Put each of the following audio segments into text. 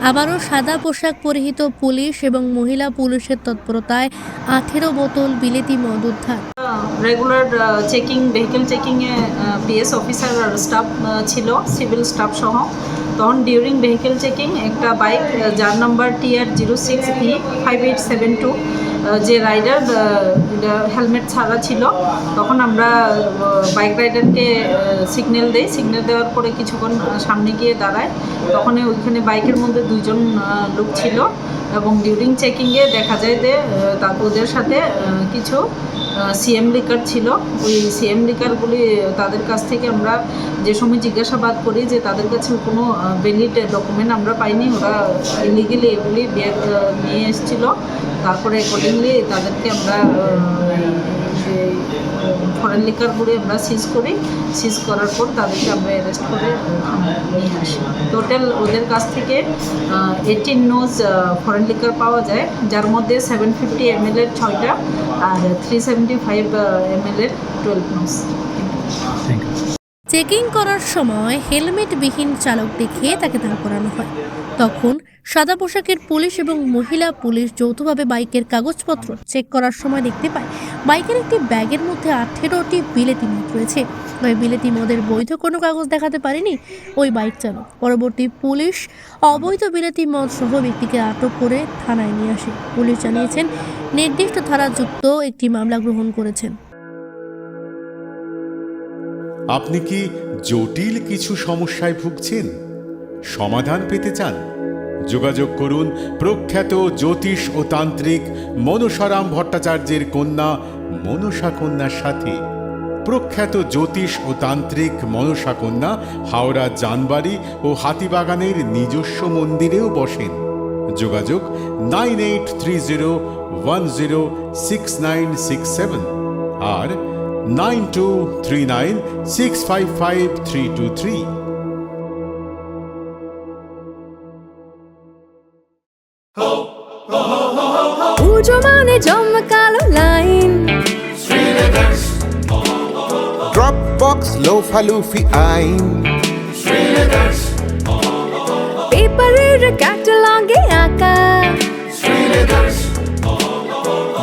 আবারও সাদা পোশাক পরিহিত পুলিশ এবং মহিলা পুলিশের তৎপরতায় 18 বোতল বিলেতি মদ উদ্ধার। রেগুলার চেকিং, ভেহিকেল চেকিংয়ে পিএস অফিসার আর স্টাফ ছিল, সিভিল স্টাফ সহ। তখন ডিউরিং ভেহিকেল চেকিং একটা বাইক যার নাম্বার TR06E5872, যে রাইডার হেলমেট ছাড়া ছিল। তখন আমরা বাইক রাইডারকে সিগন্যাল দেই। সিগন্যাল দেওয়ার পরে কিছুক্ষণ সামনে গিয়ে দাঁড়ায়। তখন ওইখানে বাইকের মধ্যে 2 জন লোক ছিল এবং ডিউরিং চেকিংয়ে দেখা যায় যে ওদের সাথে কিছু সিএম লিকার ছিল। ওই সিএম লিকারগুলি তাদের কাছ থেকে আমরা যে সময় জিজ্ঞাসাবাদ করি যে তাদের কাছে কোনো ভ্যালিড ডকুমেন্ট আমরা পাইনি, ওরা ইলিগেলি এগুলি নিয়ে এসেছিল। তারপরে অ্যাকর্ডিংলি তাদেরকে আমরা ফরেন লিকারগুলি আমরা সিজ করি। সিজ করার পর তাদেরকে আমরা অ্যারেস্ট করে নিয়ে আসি। টোটাল ওদের কাছ থেকে 18 নোজ ফরেন লিকার পাওয়া যায়, যার মধ্যে 750 ml এর 6টা আর 375 ml এর 12 নোজ। চেকিং করার সময় হেলমেটবিহীন চালক দেখে তাকে দাঁড় করানো হয়। তখন সাদা পোশাকের পুলিশ এবং মহিলা পুলিশ যৌথভাবে বাইকের কাগজপত্র চেক করার সময় দেখতে পায় বাইকের একটি ব্যাগের মধ্যে 18টি বিলেতি মদ রয়েছে। ওই বিলেতি মদের বৈধ কোনো কাগজ দেখাতে পারেনি ওই বাইক চালক। পরবর্তী পুলিশ অবৈধ বিলেতি মদ সহ ব্যক্তিকে আটক করে থানায় নিয়ে আসে। পুলিশ জানিয়েছেন নির্দিষ্ট ধারাযুক্ত একটি মামলা গ্রহণ করেছেন। আপনি কি জটিল কিছু সমস্যায় ভুগছেন? সমাধান পেতে চান? যোগাযোগ করুন প্রখ্যাত জ্যোতিষ ও তান্ত্রিক মনসারাম ভট্টাচার্যের কন্যা মনসা কন্যার সাথে। প্রখ্যাত জ্যোতিষ ও তান্ত্রিক মনসা কন্যা হাওড়া জানবাড়ি ও হাতিবাগানের নিজস্ব মন্দিরেও বসেন। যোগাযোগ 9830106967 আর 9239655323। পুজো মানে জমকালো লাইন, ড্রপ বক্স লোফালুফি আইন, পেপারের ক্যাটালগে আঁকা,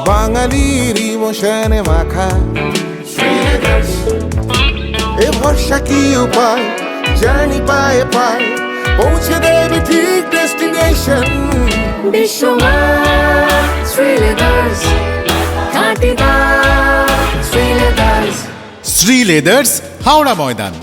বাঙালির ইমোশনে মাখা। এ ভরসা কি উপায়, জার্নি পায়ে পায় পৌঁছে দেবে ঠিক ডেস্টিনেশন। বিশ্বমান শ্রীলেদার্স, খাঁটি দাম শ্রীলেদার্স। শ্রী লেদার্স, হাওড়া ময়দান।